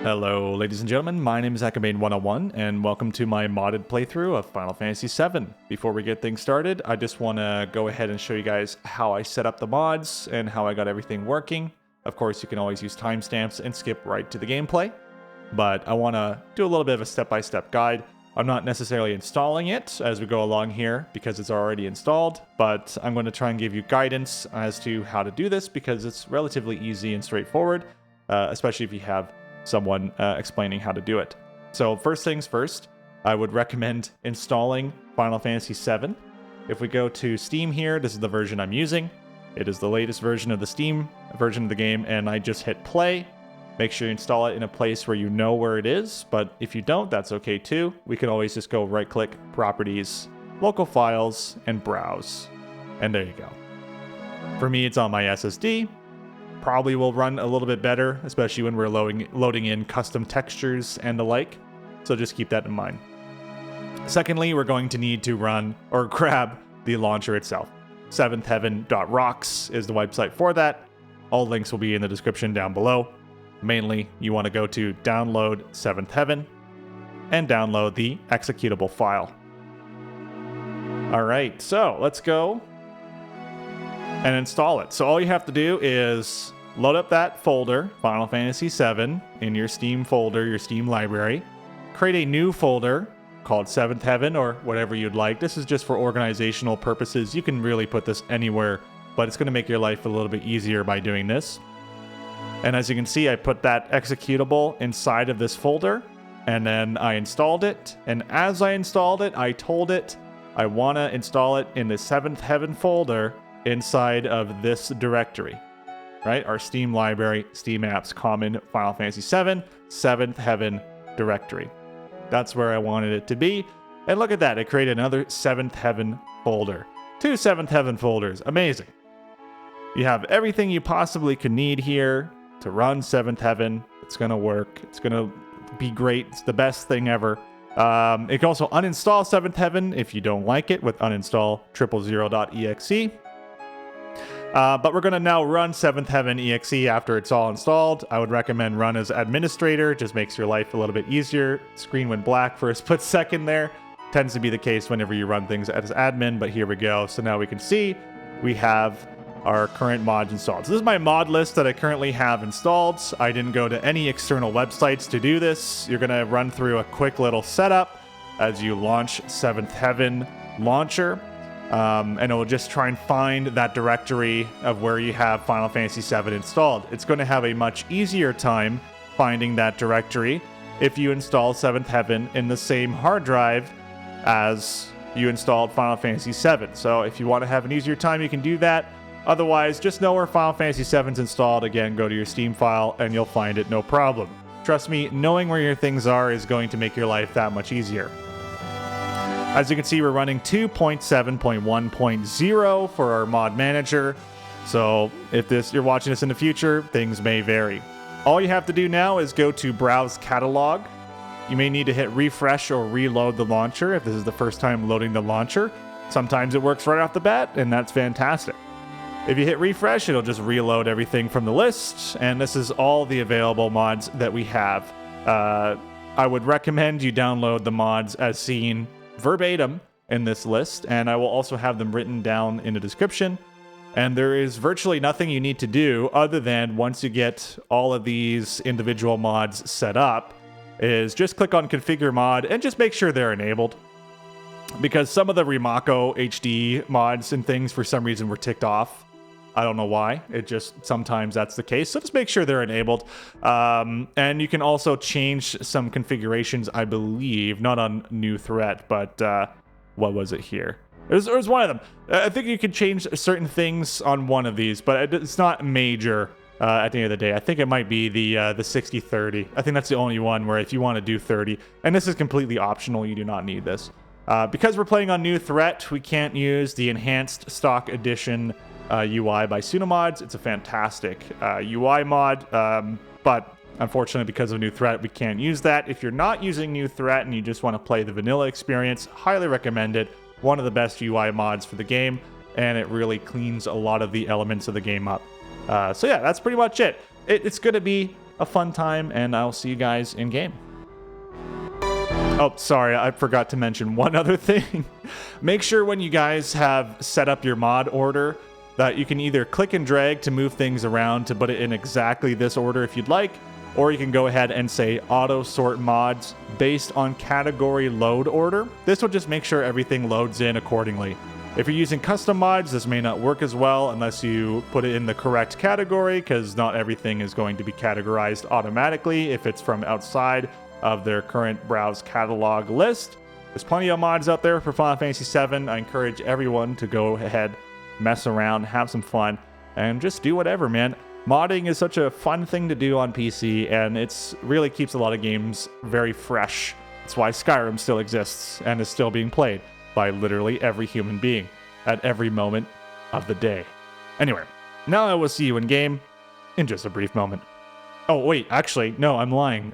Hello ladies and gentlemen, my name is Akabane101 and welcome to my modded playthrough of Final Fantasy VII. Before we get things started, I just want to go ahead and show you guys how I set up the mods and how I got everything working. Of course, you can always use timestamps and skip right to the gameplay, but I want to do a little bit of a step-by-step guide. I'm not necessarily installing it as we go along here because it's already installed, but I'm going to try and give you guidance as to how to do this because it's relatively easy and straightforward, especially if you have someone explaining how to do it. So first things first, I would recommend installing Final Fantasy VII. If we go to Steam here, this is the version I'm using. It is the latest version of the Steam version of the game, and I just hit play. Make sure you install it in a place where you know where it is, but if you don't, that's okay too. We can always just go right-click, Properties, Local Files, and Browse. And there you go. For me, it's on my SSD. Probably will run a little bit better, especially when we're loading in custom textures and the like. So just keep that in mind. Secondly, we're going to need to run or grab the launcher itself. seventhheaven.rocks is the website for that. All links will be in the description down below. Mainly, you want to go to download Seventh Heaven and download the executable file. All right, so let's go and install it. So all you have to do is load up that folder, Final Fantasy VII, in your Steam folder, your Steam library. Create a new folder called Seventh Heaven or whatever you'd like. This is just for organizational purposes. You can really put this anywhere, but it's going to make your life a little bit easier by doing this. And as you can see, I put that executable inside of this folder, and then I installed it. And as I installed it, I told it I want to install it in the Seventh Heaven folder inside of this directory, right? Our Steam library, Steam apps, common, Final Fantasy VII, Seventh Heaven directory. That's where I wanted it to be. And look at that, it created another Seventh Heaven folder. 2 Seventh Heaven folders, amazing. You have everything you possibly could need here to run Seventh Heaven. It's gonna work, it's gonna be great, it's the best thing ever. It can also uninstall Seventh Heaven if you don't like it with uninstall 000.exe. But we're going to now run Seventh Heaven EXE after it's all installed. I would recommend run as administrator. Just makes your life a little bit easier. Screen went black for a split second there. Tends to be the case whenever you run things as admin, but here we go. So now we can see we have our current mods installed. So this is my mod list that I currently have installed. I didn't go to any external websites to do this. You're going to run through a quick little setup as you launch Seventh Heaven launcher. And it will just try and find that directory of where you have Final Fantasy VII installed. It's going to have a much easier time finding that directory if you install Seventh Heaven in the same hard drive as you installed Final Fantasy VII. So if you want to have an easier time, you can do that. Otherwise, just know where Final Fantasy VII is installed. Again, go to your Steam file and you'll find it, no problem. Trust me, knowing where your things are is going to make your life that much easier. As you can see, we're running 2.7.1.0 for our mod manager. So if you're watching this in the future, things may vary. All you have to do now is go to Browse Catalog. You may need to hit refresh or reload the launcher if this is the first time loading the launcher. Sometimes it works right off the bat, and that's fantastic. If you hit refresh, it'll just reload everything from the list, and this is all the available mods that we have. I would recommend you download the mods as seen verbatim in this list, and I will also have them written down in the description. And there is virtually nothing you need to do other than once you get all of these individual mods set up, is just click on configure mod and just make sure they're enabled. Because some of the Remako HD mods and things for some reason were ticked off. I don't know why. It just sometimes that's the case. So just make sure they're enabled. And you can also change some configurations, I believe, not on new threat, but what was it here? It was one of them. I think you can change certain things on one of these, but it's not major at the end of the day. I think it might be the 60-30. I think that's the only one where if you want to do 30, and this is completely optional, you do not need this. Because we're playing on new threat, we can't use the enhanced stock edition UI by Sunomods. It's a fantastic UI mod, but unfortunately because of new threat we can't use that. If you're not using new threat and you just want to play the vanilla experience, highly recommend it. One of the best UI mods for the game, and it really cleans a lot of the elements of the game up. So yeah, that's pretty much it. It's going to be a fun time, and I'll see you guys in game. Oh, sorry, I forgot to mention one other thing. Make sure when you guys have set up your mod order that you can either click and drag to move things around to put it in exactly this order if you'd like, or you can go ahead and say auto sort mods based on category load order. This will just make sure everything loads in accordingly. If you're using custom mods, this may not work as well unless you put it in the correct category, because not everything is going to be categorized automatically if it's from outside of their current browse catalog list. There's plenty of mods out there for Final Fantasy VII. I encourage everyone to go ahead, mess around, have some fun, and just do whatever, man. Modding is such a fun thing to do on PC, and it's really keeps a lot of games very fresh. That's why Skyrim still exists and is still being played by literally every human being at every moment of the day. Anyway, now I will see you in game in just a brief moment. Oh, wait, actually, no, I'm lying.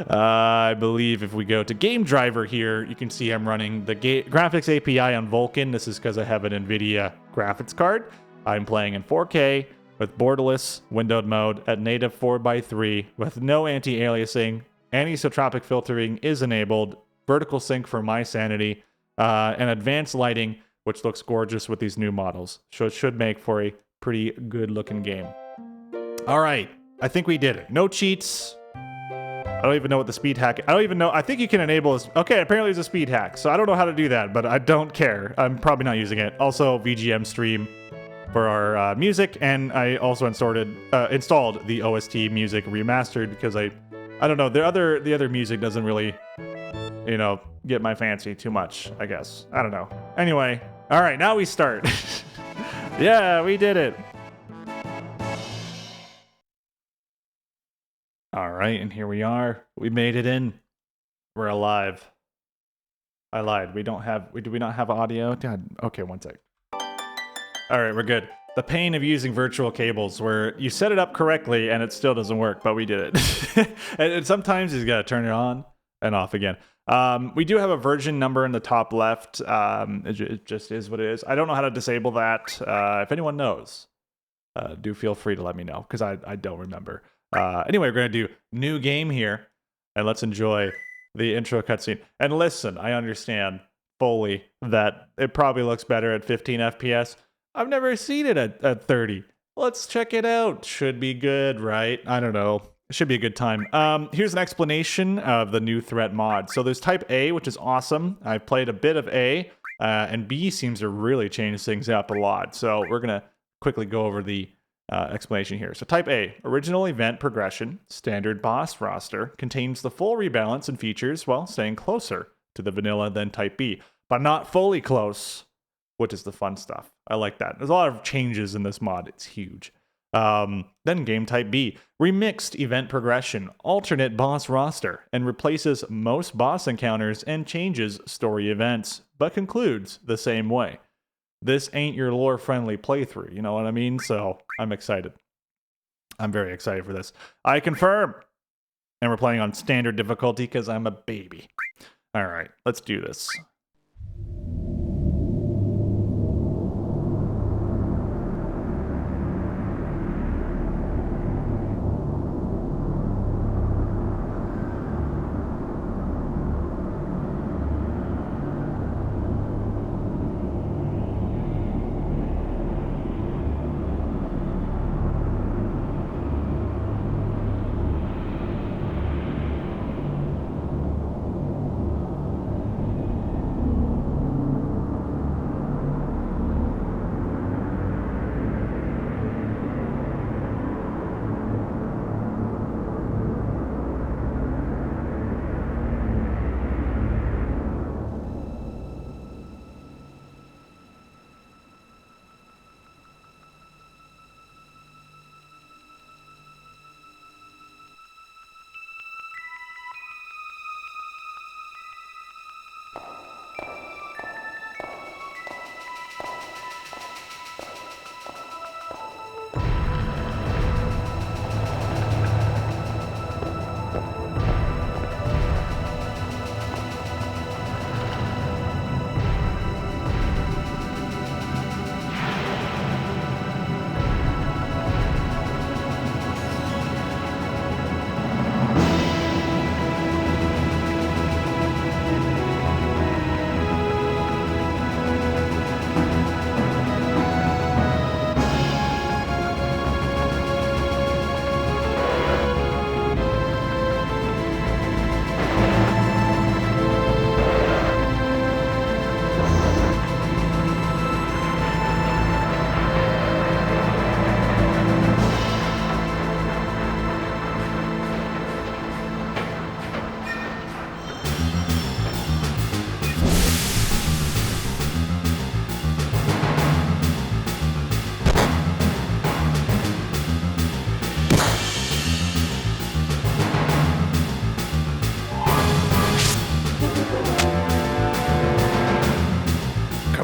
I believe if we go to game driver here, you can see I'm running the graphics API on Vulkan. This is because I have an NVIDIA graphics card. I'm playing in 4K with borderless windowed mode at native 4:3 with no anti-aliasing. Anisotropic filtering is enabled. Vertical sync for my sanity, and advanced lighting, which looks gorgeous with these new models. So it should make for a pretty good looking game. All right, I think we did it. No cheats. I don't even know what the speed hack. I don't even know. I think you can enable this. Okay, apparently there's a speed hack, so I don't know how to do that, but I don't care. I'm probably not using it. Also, VGM stream for our music, and I also installed the OST Music Remastered because I don't know. The other music doesn't really, get my fancy too much, I guess. I don't know. Anyway, all right, now we start. Yeah, we did it. All right, and here we are. We made it in. We're alive. I lied. Do we not have audio? God, okay, one sec. All right, we're good. The pain of using virtual cables where you set it up correctly and it still doesn't work, but we did it. And sometimes you gotta turn it on and off again. We do have a version number in the top left. It just is what it is. I don't know how to disable that. If anyone knows, do feel free to let me know, because I don't remember. Anyway, we're going to do new game here, and let's enjoy the intro cutscene. And listen, I understand fully that it probably looks better at 15 FPS. I've never seen it at 30. Let's check it out. Should be good, right? I don't know. It should be a good time. Here's an explanation of the new threat mod. So there's type A, which is awesome. I've played a bit of A, and B seems to really change things up a lot. So we're going to quickly go over the explanation here. So type A, original event progression, standard boss roster, contains the full rebalance and features while staying closer to the vanilla than type B, but not fully close, which is the fun stuff. I like that. There's a lot of changes in this mod. It's huge. Then game type B, remixed event progression, alternate boss roster, and replaces most boss encounters and changes story events, but concludes the same way. This ain't your lore-friendly playthrough, you know what I mean? So I'm excited. I'm very excited for this. I confirm! And we're playing on standard difficulty because I'm a baby. All right, let's do this.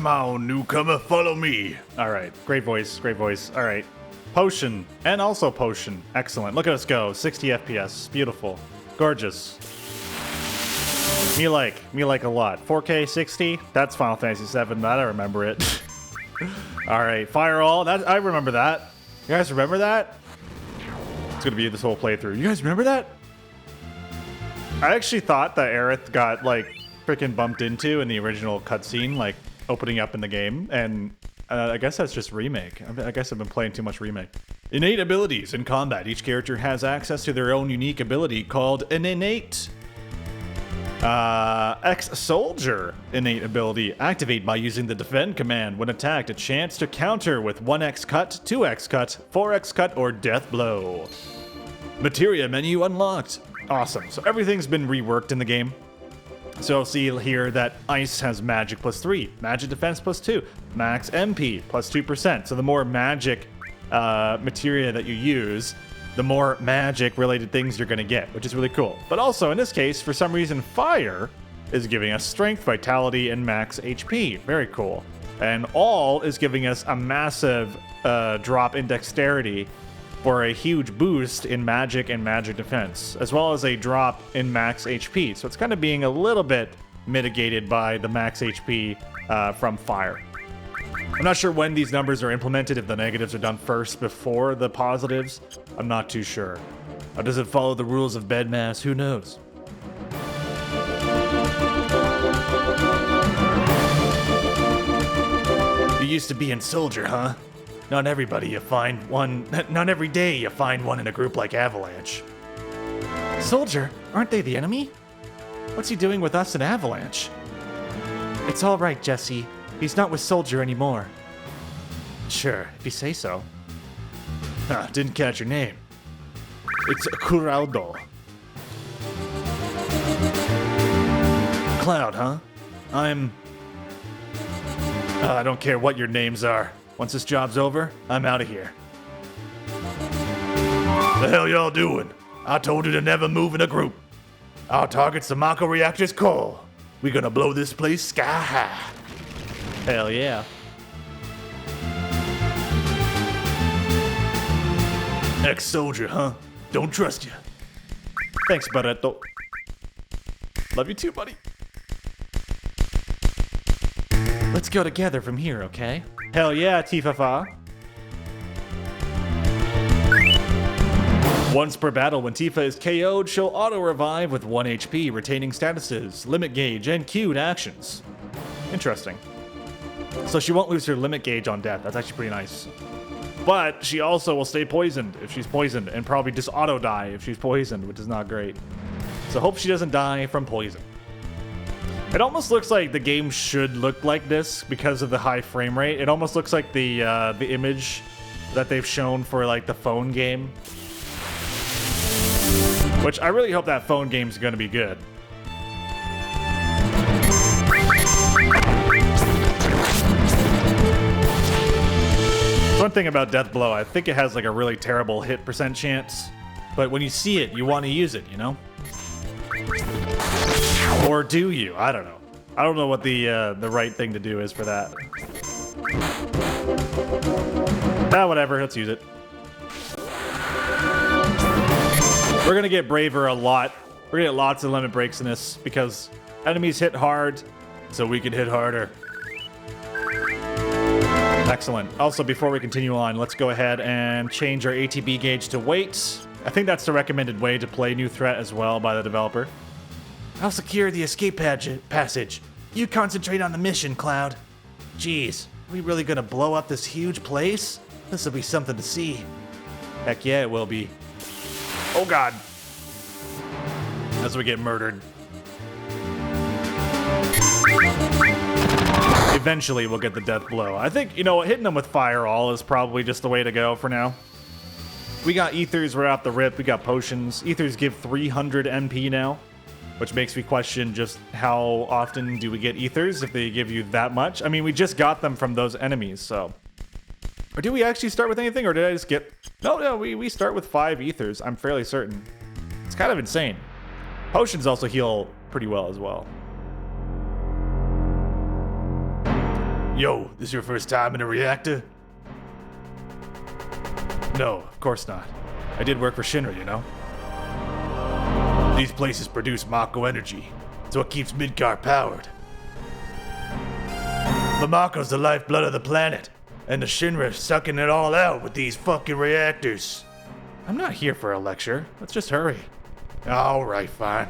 Come on, newcomer, follow me. All right, great voice, great voice. All right, potion, and also potion. Excellent, look at us go, 60 FPS, beautiful, gorgeous. Me like a lot. 4K 60, that's Final Fantasy VII, that I remember it. All right, fire all, that I remember that. You guys remember that? It's gonna be this whole playthrough. You guys remember that? I actually thought that Aerith got like freaking bumped into in the original cutscene, like opening up in the game, and I guess that's just remake. I guess I've been playing too much remake. Innate abilities in combat. Each character has access to their own unique ability called an innate. Ex-soldier innate ability. Activate by using the defend command. When attacked, a chance to counter with 1x cut, 2x cut, 4x cut, or death blow. Materia menu unlocked. Awesome. So everything's been reworked in the game. So you'll see here that ice has magic plus 3, magic defense plus 2, max MP plus 2%. So the more magic materia that you use, the more magic related things you're going to get, which is really cool. But also in this case, for some reason, fire is giving us strength, vitality, and max HP. Very cool. And all is giving us a massive drop in dexterity for a huge boost in magic and magic defense, as well as a drop in max HP. So it's kind of being a little bit mitigated by the max HP from fire. I'm not sure when these numbers are implemented, if the negatives are done first before the positives. I'm not too sure. Or does it follow the rules of bedmass? Who knows? You used to be in Soldier, huh? Not everybody you find one, not every day you find one in a group like Avalanche. Soldier? Aren't they the enemy? What's he doing with us in Avalanche? It's all right, Jesse. He's not with Soldier anymore. Sure, if you say so. Huh, didn't catch your name. It's Curaldo. Cloud, huh? I don't care what your names are. Once this job's over, I'm out of here. The hell y'all doing? I told you to never move in a group. Our target's the Mako reactor's core. We're gonna blow this place sky high. Hell yeah. Ex-soldier, huh? Don't trust you. Thanks, Barreto. Love you too, buddy. Let's go together from here, okay? Hell yeah, Tifafa. Once per battle, when Tifa is KO'd, she'll auto-revive with 1 HP, retaining statuses, limit gauge, and queued actions. Interesting. So she won't lose her limit gauge on death. That's actually pretty nice. But she also will stay poisoned if she's poisoned, and probably just auto-die if she's poisoned, which is not great. So hope she doesn't die from poison. It almost looks like the game should look like this because of the high frame rate. It almost looks like the image that they've shown for like the phone game. Which I really hope that phone game's gonna be good. One thing about Death Blow, I think it has like a really terrible hit % chance. But when you see it, you want to use it, you know? Or do you? I don't know. I don't know what the right thing to do is for that. Whatever. Let's use it. We're gonna get braver a lot. We're gonna get lots of limit breaks in this because enemies hit hard, so we can hit harder. Excellent. Also, before we continue on, let's go ahead and change our ATB gauge to weight. I think that's the recommended way to play New Threat as well by the developer. I'll secure the escape passage. You concentrate on the mission, Cloud. Jeez, are we really gonna blow up this huge place? This'll be something to see. Heck yeah, it will be. Oh god. As we get murdered. Eventually we'll get the death blow. I think, you know, hitting them with fire all is probably just the way to go for now. We got ethers, we're off the rip, we got potions. Ethers give 300 MP now, which makes me question just how often do we get ethers if they give you that much? I mean, we just got them from those enemies, so. Or do we actually start with anything, or did I just get... No, we start with 5 ethers, I'm fairly certain. It's kind of insane. Potions also heal pretty well as well. Yo, this your first time in a reactor? No, of course not. I did work for Shinra, you know? These places produce Mako energy. It's what keeps Midgar powered. The Mako's the lifeblood of the planet, and the Shinra sucking it all out with these fucking reactors. I'm not here for a lecture. Let's just hurry. Alright, fine.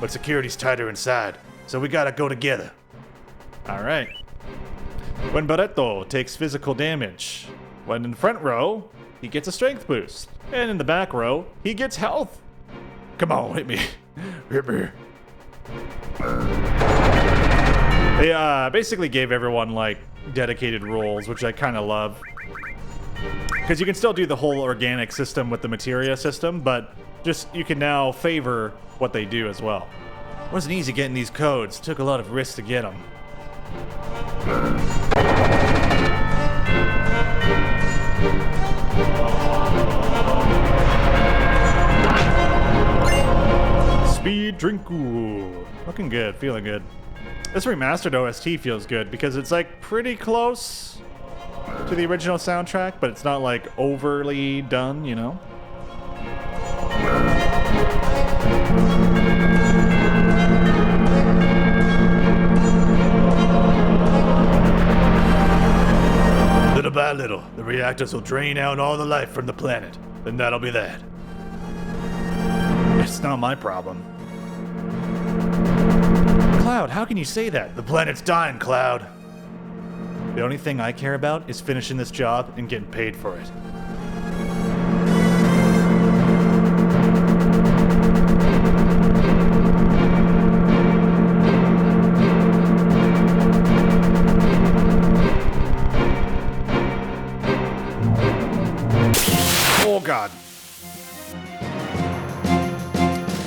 But security's tighter inside, so we gotta go together. Alright. When Barreto takes physical damage, when in the front row, he gets a strength boost. And in the back row, he gets health. Come on, hit me. Hit me. They basically gave everyone, like, dedicated roles, which I kind of love. Because you can still do the whole organic system with the materia system, but just you can now favor what they do as well. It wasn't easy getting these codes. It took a lot of risks to get them. Speed Drinku. Looking good, feeling good. This remastered OST feels good because it's like pretty close to the original soundtrack, but it's not like overly done, you know? Little by little, the reactors will drain out all the life from the planet. Then that'll be that. It's not my problem. Cloud, how can you say that? The planet's dying, Cloud. The only thing I care about is finishing this job and getting paid for it. Oh, God.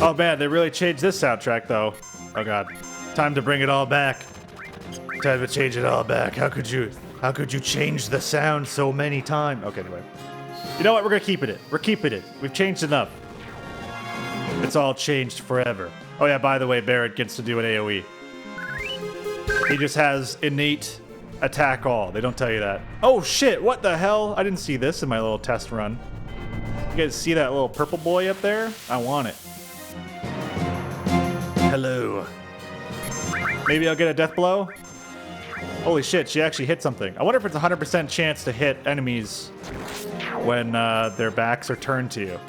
Oh, man, they really changed this soundtrack, though. Oh, God. Time to bring it all back. Time to change it all back. How could you change the sound so many times? Okay, anyway. You know what? We're gonna keep it. We're keeping it. We've changed enough. It's all changed forever. Oh yeah, by the way, Barrett gets to do an AoE. He just has innate attack all. They don't tell you that. Oh shit, what the hell? I didn't see this in my little test run. You guys see that little purple boy up there? I want it. Hello. Maybe I'll get a death blow? Holy shit, she actually hit something. I wonder if it's a 100% chance to hit enemies when their backs are turned to you.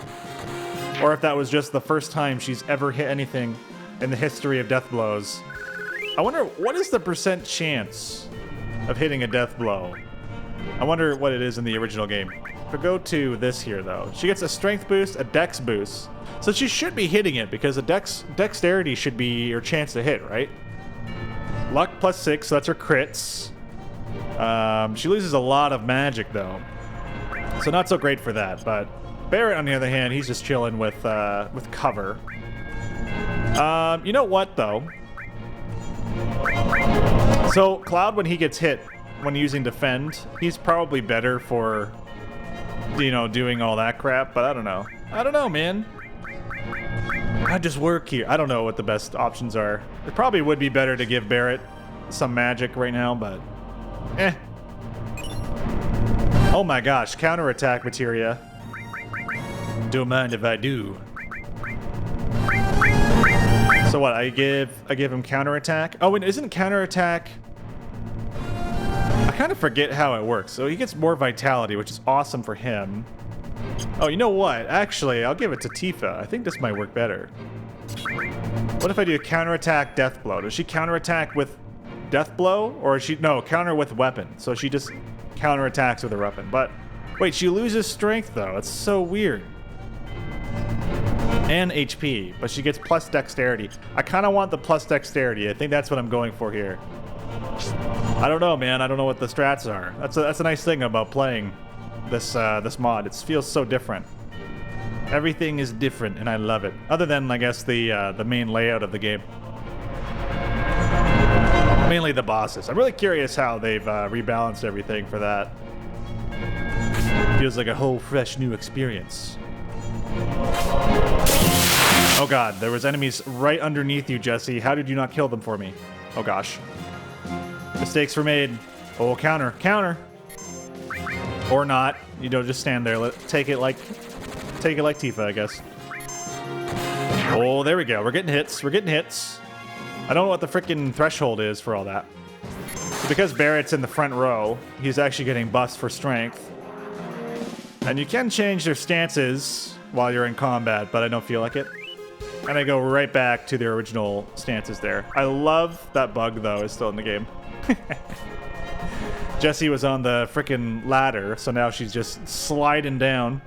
Or if that was just the first time she's ever hit anything in the history of death blows. I wonder, what is the percent chance of hitting a death blow? I wonder what it is in the original game. If we go to this here, though, she gets a strength boost, a dex boost. So she should be hitting it because a dexterity should be your chance to hit, right? Luck +6, so that's her crits. She loses a lot of magic, though. So not so great for that, but Barrett, on the other hand, he's just chilling with cover. You know what, though? So Cloud, when he gets hit, when using defend, he's probably better for, you know, doing all that crap, but I don't know. I don't know, man. I just work here. I don't know what the best options are. It probably would be better to give Barrett some magic right now, but eh. Oh my gosh, counterattack materia. Don't mind if I do. So what, I give him counterattack? Oh, and isn't counterattack... I kind of forget how it works. So he gets more vitality, which is awesome for him. Oh, you know what? Actually, I'll give it to Tifa. I think this might work better. What if I do a counterattack death blow? Does she counterattack with death blow? Or is she... No, counter with weapon. So she just counterattacks with a weapon. But, wait, she loses strength, though. It's so weird. And HP, but she gets plus dexterity. I kind of want the plus dexterity. I think that's what I'm going for here. I don't know, man. I don't know what the strats are. That's a nice thing about playing this this mod. It feels so different. Everything is different, and I love it. Other than, I guess, the main layout of the game. Mainly the bosses. I'm really curious how they've rebalanced everything for that. Feels like a whole fresh new experience. Oh god, there was enemies right underneath you, Jesse. How did you not kill them for me? Oh gosh. Mistakes were made. Oh, counter, counter. Or not. You don't just stand there. Take it like Tifa, I guess. Oh, there we go. We're getting hits. We're getting hits. I don't know what the freaking threshold is for all that. Because Barrett's in the front row, he's actually getting buffs for strength. And you can change their stances while you're in combat, but I don't feel like it. And I go right back to the original stances there. I love that bug, though, is still in the game. Jessie was on the freaking ladder, so now she's just sliding down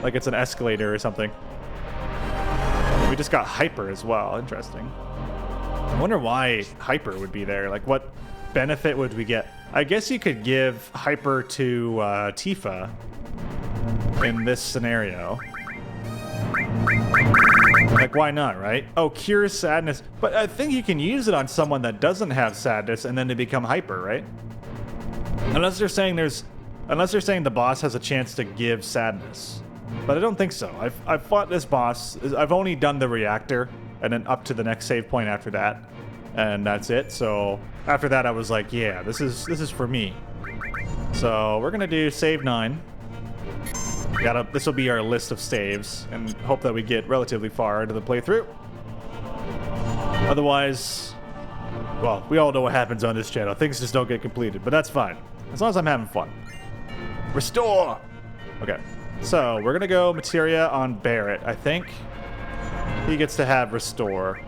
like it's an escalator or something. We just got Hyper as well. Interesting. I wonder why Hyper would be there. Like, what benefit would we get? I guess you could give Hyper to Tifa in this scenario. Like, why not, right? Oh, cure sadness. But I think you can use it on someone that doesn't have sadness and then they become Hyper, right? Unless they're saying the boss has a chance to give sadness. But I don't think so. I've fought this boss. I've only done the reactor and then up to the next save point after that. And that's it. So after that I was like, yeah, this is for me. So we're gonna do save 9. This will be our list of saves and hope that we get relatively far into the playthrough. Otherwise, well, we all know what happens on this channel. Things just don't get completed, but that's fine. As long as I'm having fun. Restore! Okay, so we're gonna go materia on Barrett, I think. He gets to have restore.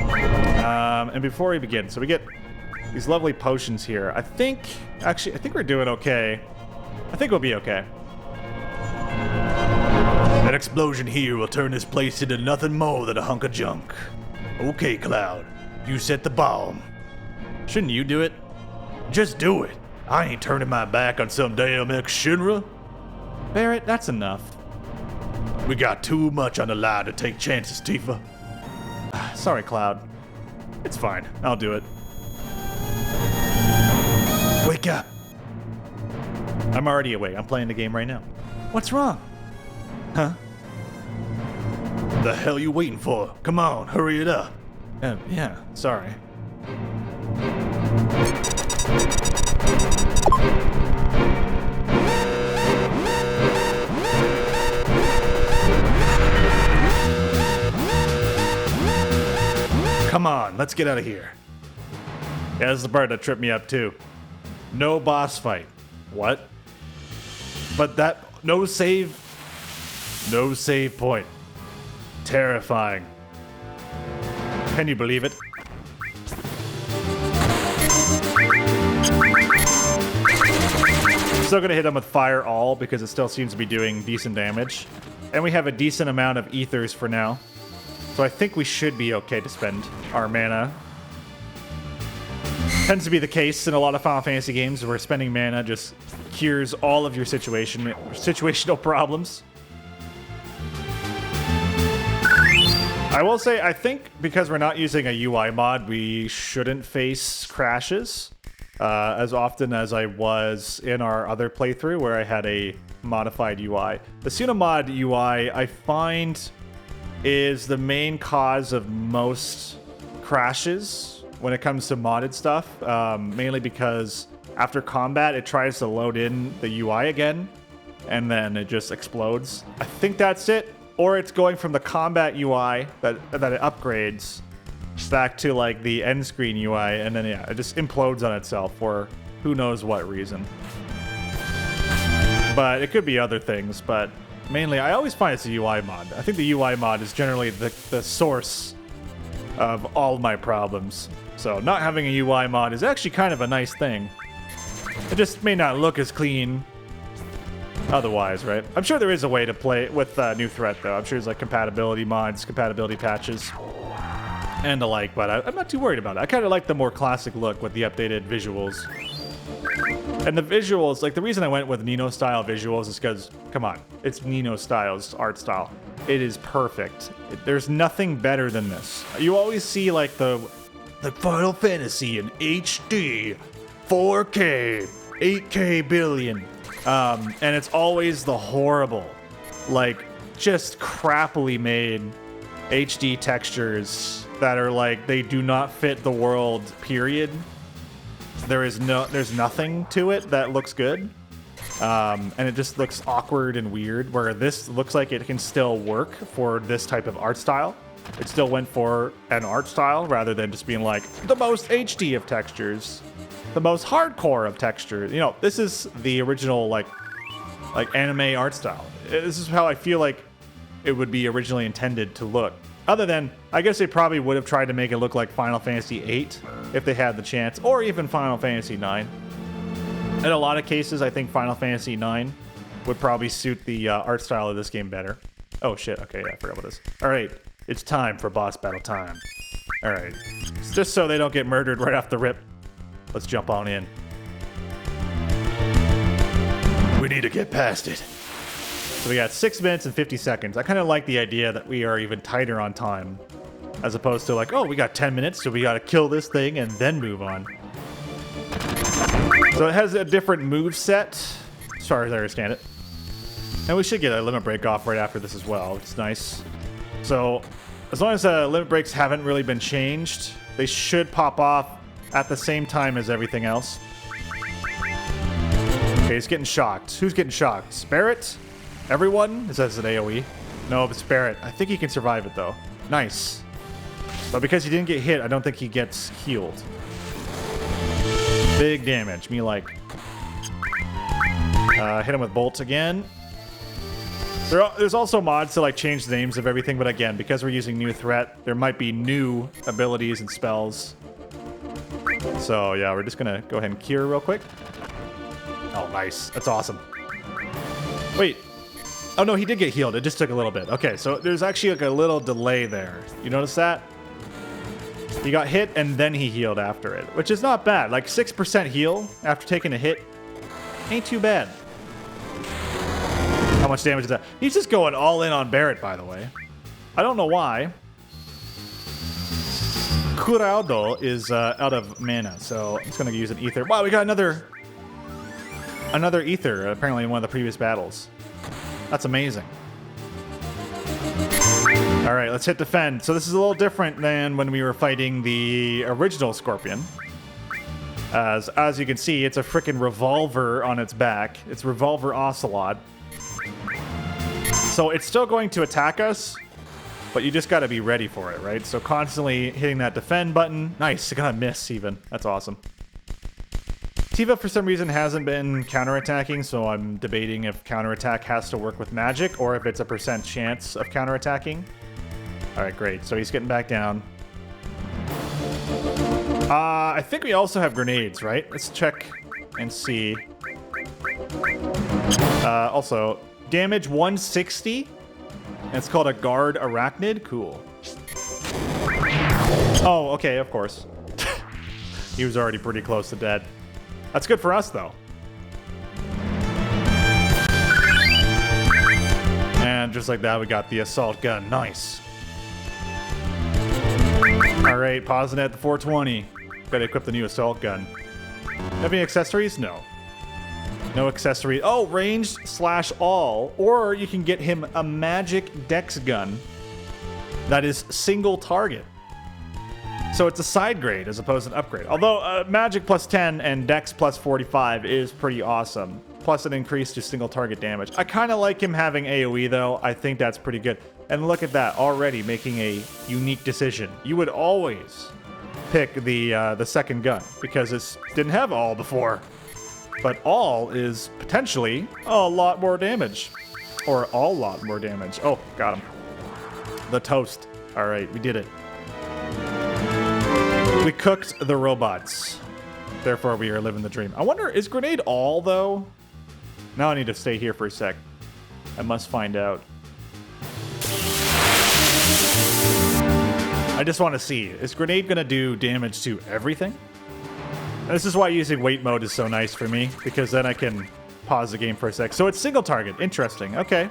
And before we begin, so we get these lovely potions here. I think we're doing okay. I think we'll be okay. That explosion here will turn this place into nothing more than a hunk of junk. Okay, Cloud. You set the bomb. Shouldn't you do it? Just do it. I ain't turning my back on some damn ex-Shinra. Barrett, that's enough. We got too much on the line to take chances, Tifa. Sorry, Cloud. It's fine. I'll do it. Wake up. I'm already awake. I'm playing the game right now. What's wrong? Huh? The hell you waiting for? Come on, hurry it up. Yeah, sorry. Come on, let's get out of here. Yeah, this is the part that tripped me up too. No boss fight. What? But that... No save point. Terrifying. Can you believe it? Still gonna hit him with Fire All because it still seems to be doing decent damage. And we have a decent amount of ethers for now. So I think we should be okay to spend our mana. Tends to be the case in a lot of Final Fantasy games where spending mana just cures all of your situational problems. I will say, I think because we're not using a UI mod, we shouldn't face crashes as often as I was in our other playthrough where I had a modified UI. The Sunomod UI, I find, is the main cause of most crashes when it comes to modded stuff, mainly because after combat, it tries to load in the UI again, and then it just explodes. I think that's it. Or it's going from the combat UI that it upgrades back to like the end screen UI, and then yeah, it just implodes on itself for who knows what reason. But it could be other things, but mainly I always find it's a UI mod. I think the UI mod is generally the source of all my problems. So not having a UI mod is actually kind of a nice thing. It just may not look as clean otherwise, right? I'm sure there is a way to play it with New Threat, though. I'm sure there's like compatibility mods, compatibility patches, and the like, but I'm not too worried about it. I kind of like the more classic look with the updated visuals. And the visuals, like the reason I went with Ninostyle visuals is because, come on, it's Ninostyle's art style. It is perfect. There's nothing better than this. You always see like the Final Fantasy in HD, 4K, 8K billion. And it's always the horrible, like, just crappily made HD textures that are like, they do not fit the world, period. there's nothing to it that looks good. And it just looks awkward and weird, where this looks like it can still work for this type of art style. It still went for an art style rather than just being like the most HD of textures, the most hardcore of textures. You know, this is the original like anime art style. This is how I feel like it would be originally intended to look. Other than, I guess they probably would have tried to make it look like Final Fantasy VIII if they had the chance, or even Final Fantasy IX. In a lot of cases, I think Final Fantasy IX would probably suit the art style of this game better. Oh shit, okay, yeah, I forgot about this. Alright, it's time for boss battle time. Alright, just so they don't get murdered right off the rip, let's jump on in. We need to get past it. So we got 6 minutes and 50 seconds. I kind of like the idea that we are even tighter on time, as opposed to like, oh, we got 10 minutes, so we got to kill this thing and then move on. So it has a different move set, as far as I understand it. And we should get a limit break off right after this as well, which is nice. So as long as limit breaks haven't really been changed, they should pop off at the same time as everything else. Okay, he's getting shocked. Who's getting shocked? Spirit? Everyone? Is that an AoE? No, but Spirit. I think he can survive it, though. Nice. But because he didn't get hit, I don't think he gets healed. Big damage. Me like. Hit him with bolts again. There's also mods to like change the names of everything, but again, because we're using new threat, there might be new abilities and spells. So yeah, we're just gonna go ahead and cure real quick. Oh, nice. That's awesome. Wait. Oh, no, he did get healed. It just took a little bit. Okay, so there's actually like a little delay there. You notice that? He got hit and then he healed after it, which is not bad. Like 6% heal after taking a hit ain't too bad. How much damage is that? He's just going all in on Barret, by the way. I don't know why. Kuraudo is out of mana, so I'm just going to use an ether. Wow, we got another ether, apparently in one of the previous battles. That's amazing. All right, let's hit defend. So this is a little different than when we were fighting the original Scorpion. As you can see, it's a freaking revolver on its back. It's Revolver Ocelot. So it's still going to attack us, but you just got to be ready for it, right? So constantly hitting that defend button. Nice, it's gonna miss even. That's awesome. Tifa, for some reason, hasn't been counterattacking, so I'm debating if counterattack has to work with magic or if it's a % chance of counterattacking. All right, great. So he's getting back down. I think we also have grenades, right? Let's check and see. Also, damage 160. And it's called a Guard Arachnid. Cool. Oh, okay, of course. He was already pretty close to dead. That's good for us, though. And just like that, we got the assault gun. Nice. All right, pausing at the 420. Gotta equip the new assault gun. Have any accessories? No. No accessory. Oh, ranged / all. Or you can get him a magic dex gun that is single target. So it's a side grade as opposed to an upgrade. Although magic +10 and dex +45 is pretty awesome. Plus an increase to single target damage. I kind of like him having AoE though. I think that's pretty good. And look at that, already making a unique decision. You would always pick the second gun because it didn't have all before. But all is potentially a lot more damage. Or a lot more damage. Oh, got him. The toast. All right, we did it. We cooked the robots. Therefore, we are living the dream. I wonder, is grenade all, though? Now I need to stay here for a sec. I must find out. I just want to see. Is grenade going to do damage to everything? And this is why using wait mode is so nice for me, because then I can pause the game for a sec. So it's single target. Interesting. Okay.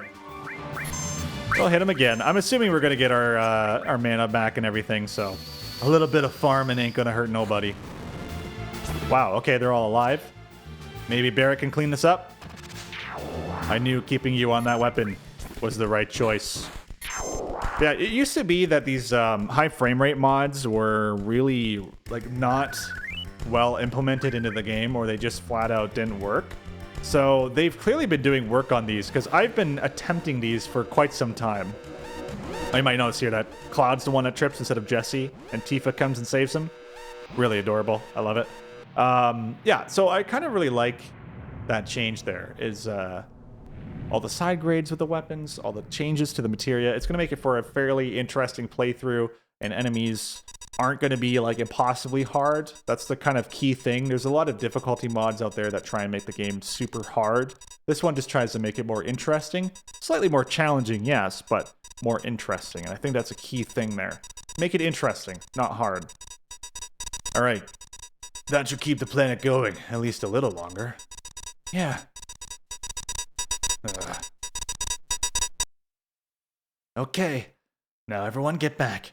I'll hit him again. I'm assuming we're going to get our mana back and everything, so... A little bit of farming ain't gonna hurt nobody. Wow, okay, they're all alive. Maybe Barret can clean this up? I knew keeping you on that weapon was the right choice. Yeah, it used to be that these high frame rate mods were really, like, not well implemented into the game or they just flat out didn't work. So they've clearly been doing work on these because I've been attempting these for quite some time. You might notice here that Cloud's the one that trips instead of Jesse, and Tifa comes and saves him. Really adorable. I love it. Yeah, so I kind of really like that change there, is all the side grades with the weapons, all the changes to the materia. It's going to make it for a fairly interesting playthrough, and enemies aren't going to be like impossibly hard. That's the kind of key thing. There's a lot of difficulty mods out there that try and make the game super hard. This one just tries to make it more interesting. Slightly more challenging, yes, but more interesting. And I think that's a key thing there. Make it interesting, not hard. All right. That should keep the planet going, at least a little longer. Yeah. Okay. Now everyone get back.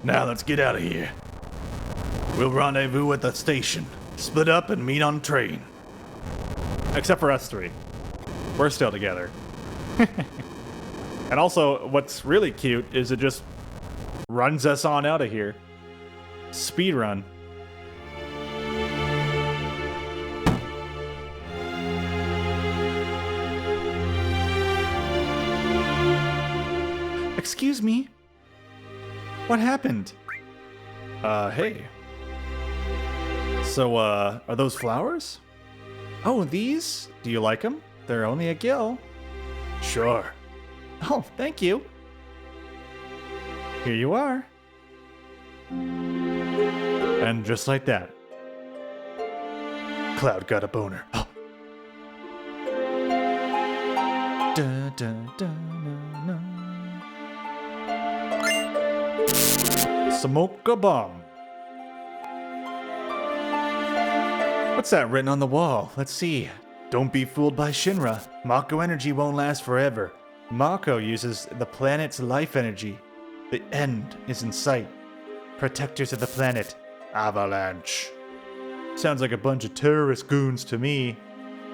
Now let's get out of here. We'll rendezvous at the station. Split up and meet on train. Except for us three. We're still together. And also, what's really cute is it just runs us on out of here. Speed run. Excuse me? What happened? Hey. So, are those flowers? Oh, these? Do you like them? They're only a gill. Sure. Oh, thank you. Here you are. And just like that, Cloud got a boner. Oh. Da, da, da, na, na. Smoke a bomb. What's that written on the wall? Let's see. Don't be fooled by Shinra. Mako energy won't last forever. Mako uses the planet's life energy. The end is in sight. Protectors of the planet. Avalanche. Sounds like a bunch of terrorist goons to me.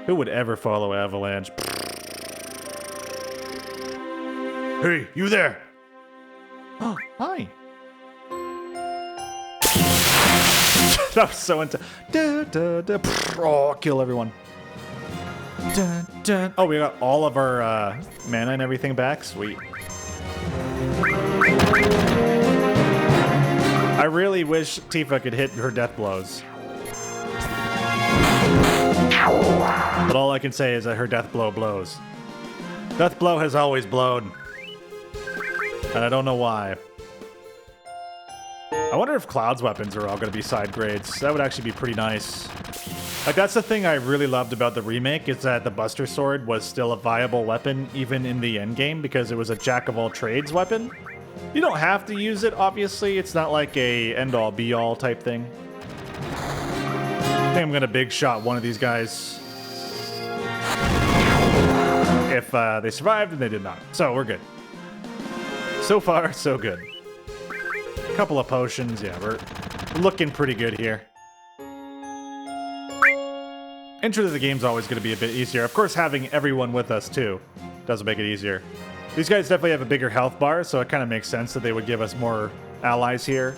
Who would ever follow Avalanche? Hey, you there! Oh, hi. That was so intense. Oh, kill everyone. Oh, we got all of our mana and everything back. Sweet. I really wish Tifa could hit her death blows. But all I can say is that her death blow blows. Death blow has always blown. And I don't know why. I wonder if Cloud's weapons are all going to be side grades. That would actually be pretty nice. Like, that's the thing I really loved about the remake, is that the Buster Sword was still a viable weapon even in the endgame because it was a jack-of-all-trades weapon. You don't have to use it, obviously. It's not like a end-all, be-all type thing. I think I'm going to big shot one of these guys. If they survived, and they did not. So, we're good. So far, so good. A couple of potions. Yeah, we're looking pretty good here. Intro to the game's always going to be a bit easier. Of course, having everyone with us, too, does make it easier. These guys definitely have a bigger health bar, so it kind of makes sense that they would give us more allies here.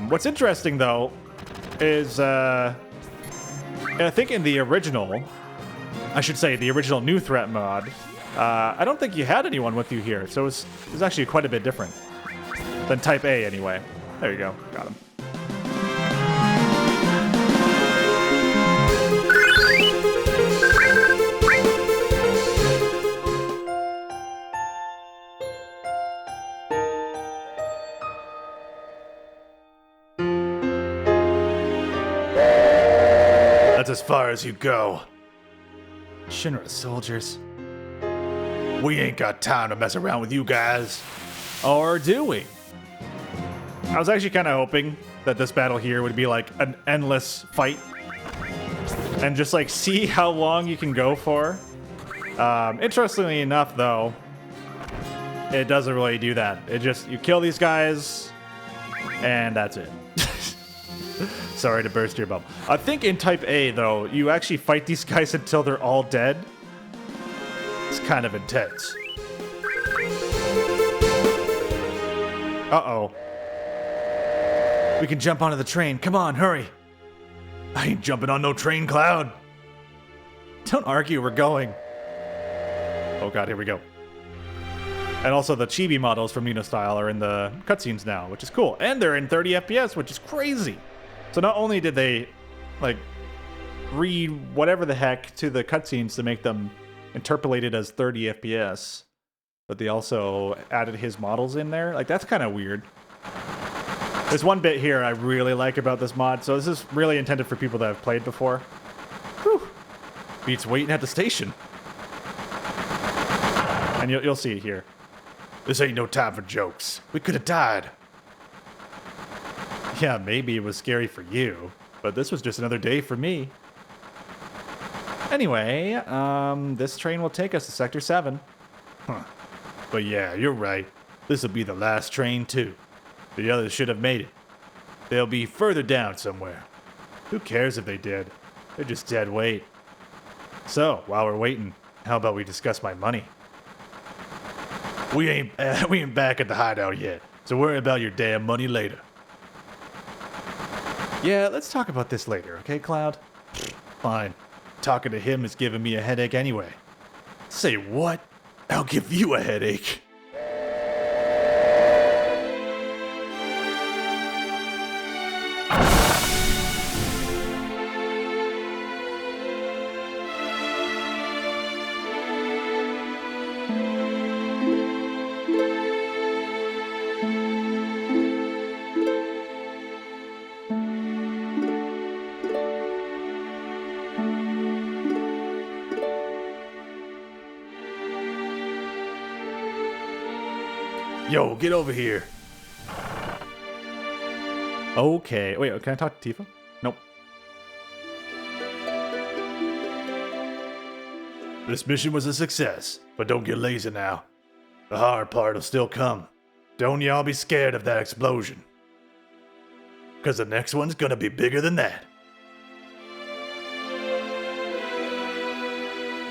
What's interesting, though, is I think in the original, I should say the original New Threat mod, I don't think you had anyone with you here, so it's actually quite a bit different than Type A, anyway. There you go. Got him. That's as far as you go. Shinra soldiers. We ain't got time to mess around with you guys. Or do we? I was actually kind of hoping that this battle here would be like an endless fight. And just like see how long you can go for. Interestingly enough though, it doesn't really do that. It just, you kill these guys, and that's it. Sorry to burst your bubble. I think in Type A, though, you actually fight these guys until they're all dead. It's kind of intense. Uh-oh. We can jump onto the train. Come on, hurry. I ain't jumping on no train, Cloud. Don't argue, we're going. Oh god, here we go. And also the Chibi models from Ninostyle are in the cutscenes now, which is cool. And they're in 30 FPS, which is crazy. So not only did they, like, read whatever the heck to the cutscenes to make them interpolated as 30 FPS, but they also added his models in there. Like, that's kind of weird. There's one bit here I really like about this mod. So this is really intended for people that have played before. Whew. Beats waiting at the station. And you'll see it here. This ain't no time for jokes. We could have died. Yeah, maybe it was scary for you, but this was just another day for me. Anyway, this train will take us to Sector 7. Huh. But yeah, you're right. This'll be the last train, too. The others should have made it. They'll be further down somewhere. Who cares if they did? They're just dead weight. So, while we're waiting, how about we discuss my money? We ain't back at the hideout yet, so worry about your damn money later. Yeah, let's talk about this later, okay, Cloud? Fine. Talking to him is giving me a headache anyway. Say what? I'll give you a headache. Yo, get over here. Okay. Wait, can I talk to Tifa? Nope. This mission was a success, but don't get lazy now. The hard part will still come. Don't y'all be scared of that explosion. Because the next one's gonna be bigger than that.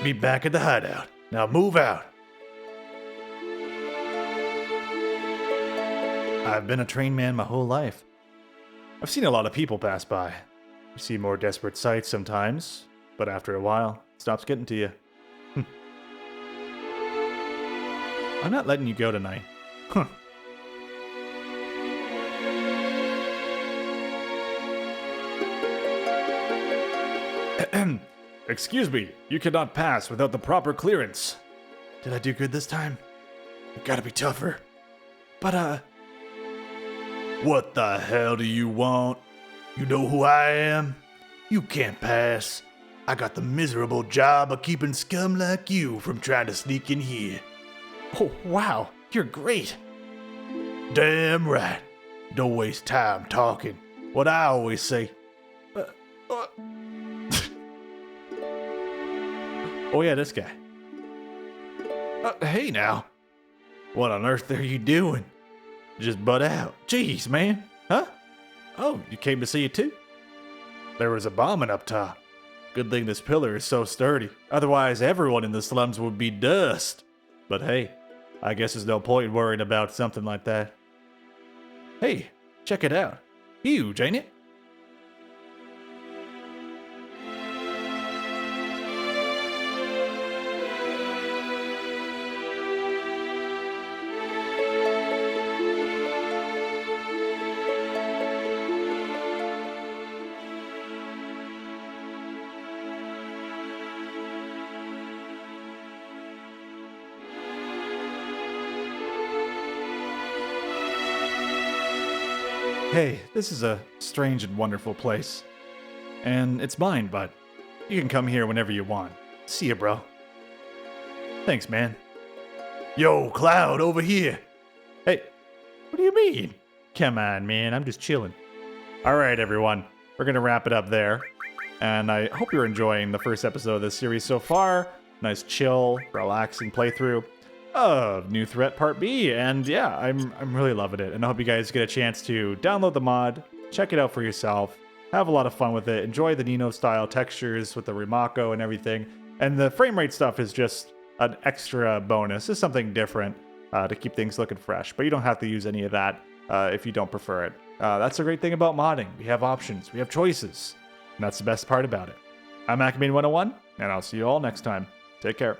Be back at the hideout. Now move out. I've been a train man my whole life. I've seen a lot of people pass by. You see more desperate sights sometimes, but after a while, it stops getting to you. I'm not letting you go tonight. Huh. Excuse me, you cannot pass without the proper clearance. Did I do good this time? You gotta be tougher. But, what the hell do you want? You know who I am? You can't pass. I got the miserable job of keeping scum like you from trying to sneak in here. Oh, wow. You're great. Damn right. Don't waste time talking. What I always say. Oh yeah, this guy. Hey now. What on earth are you doing? Just butt out. Jeez, man. Huh? Oh, you came to see it too? There was a bombing up top. Good thing this pillar is so sturdy. Otherwise, everyone in the slums would be dust. But hey, I guess there's no point worrying about something like that. Hey, check it out. Huge, ain't it? Hey, this is a strange and wonderful place. And it's mine, but you can come here whenever you want. See ya, bro. Thanks, man. Yo, Cloud, over here. Hey, what do you mean? Come on, man, I'm just chilling. Alright, everyone. We're gonna wrap it up there. And I hope you're enjoying the first episode of this series so far. Nice, chill, relaxing playthrough. of New Threat Part B, and yeah, I'm really loving it, and I hope you guys get a chance to download the mod, check it out for yourself, have a lot of fun with it, enjoy the Nino style textures with the Remako and everything, and the frame rate stuff is just an extra bonus. It's something different to keep things looking fresh, but you don't have to use any of that if you don't prefer it. That's the great thing about modding. We have options, we have choices, and that's the best part about it. I'm Ackerman101, and I'll see you all next time. Take care.